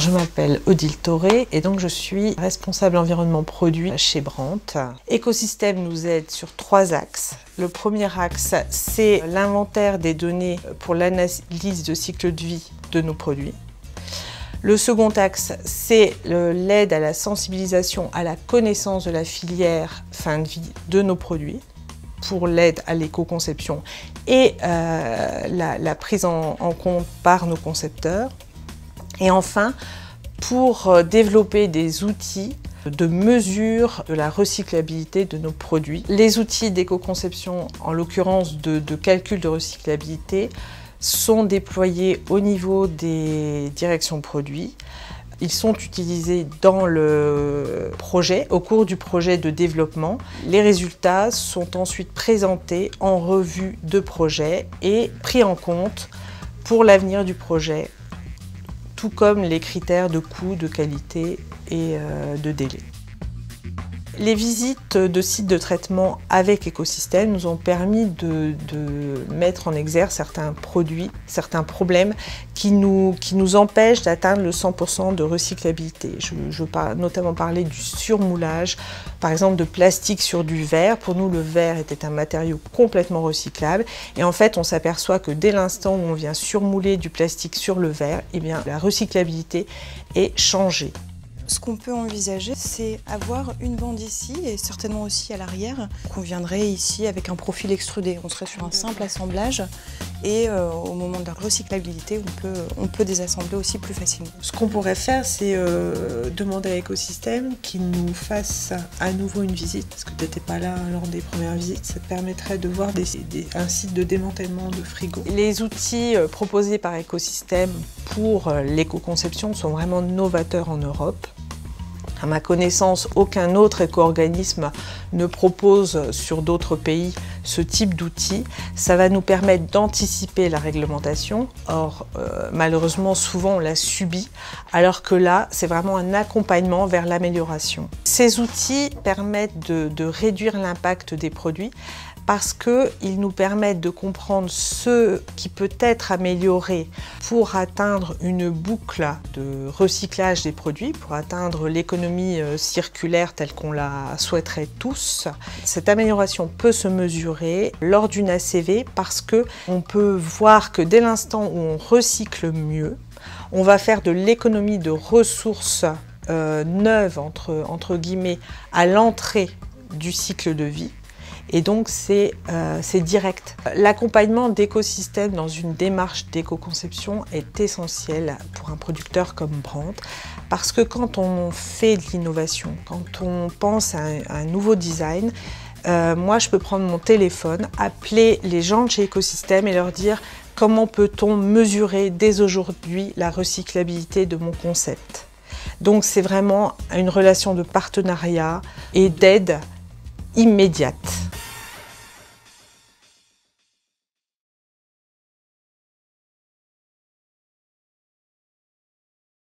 Je m'appelle Odile Thoré et donc je suis responsable environnement produit chez Brandt. Écosystème nous aide sur 3 axes. Le premier axe, c'est l'inventaire des données pour l'analyse de cycle de vie de nos produits. Le second axe, c'est l'aide à la sensibilisation à la connaissance de la filière fin de vie de nos produits, pour l'aide à l'éco-conception et la prise en compte par nos concepteurs. Et enfin, pour développer des outils de mesure de la recyclabilité de nos produits. Les outils d'éco-conception, en l'occurrence de calcul de recyclabilité, sont déployés au niveau des directions produits. Ils sont utilisés dans le projet, au cours du projet de développement. Les résultats sont ensuite présentés en revue de projet et pris en compte pour l'avenir du projet, tout comme les critères de coût, de qualité et de délai. Les visites de sites de traitement avec écosystème nous ont permis de mettre en exergue certains produits, certains problèmes qui nous empêchent d'atteindre le 100% de recyclabilité. Je veux notamment parler du surmoulage, par exemple de plastique sur du verre. Pour nous, le verre était un matériau complètement recyclable et en fait, on s'aperçoit que dès l'instant où on vient surmouler du plastique sur le verre, eh bien, la recyclabilité est changée. Ce qu'on peut envisager, c'est avoir une bande ici et certainement aussi à l'arrière. On viendrait ici avec un profil extrudé. On serait sur un simple assemblage et au moment de la recyclabilité, on peut désassembler aussi plus facilement. Ce qu'on pourrait faire, c'est demander à Écosystème qu'il nous fasse à nouveau une visite, parce que tu n'étais pas là lors des premières visites. Ça te permettrait de voir un site de démantèlement de frigo. Les outils proposés par Écosystème pour l'éco-conception sont vraiment novateurs en Europe. À ma connaissance, aucun autre éco-organisme ne propose sur d'autres pays ce type d'outils. Ça va nous permettre d'anticiper la réglementation. Or, malheureusement, souvent on la subit, alors que là, c'est vraiment un accompagnement vers l'amélioration. Ces outils permettent de réduire l'impact des produits, parce qu'ils nous permettent de comprendre ce qui peut être amélioré pour atteindre une boucle de recyclage des produits, pour atteindre l'économie circulaire telle qu'on la souhaiterait tous. Cette amélioration peut se mesurer lors d'une ACV parce qu'on peut voir que dès l'instant où on recycle mieux, on va faire de l'économie de ressources neuves, entre guillemets, à l'entrée du cycle de vie. Et donc c'est direct. L'accompagnement d'écosystèmes dans une démarche d'éco-conception est essentiel pour un producteur comme Brandt, parce que quand on fait de l'innovation, quand on pense à un nouveau design, moi je peux prendre mon téléphone, appeler les gens de chez Écosystème et leur dire comment peut-on mesurer dès aujourd'hui la recyclabilité de mon concept. Donc c'est vraiment une relation de partenariat et d'aide immédiate.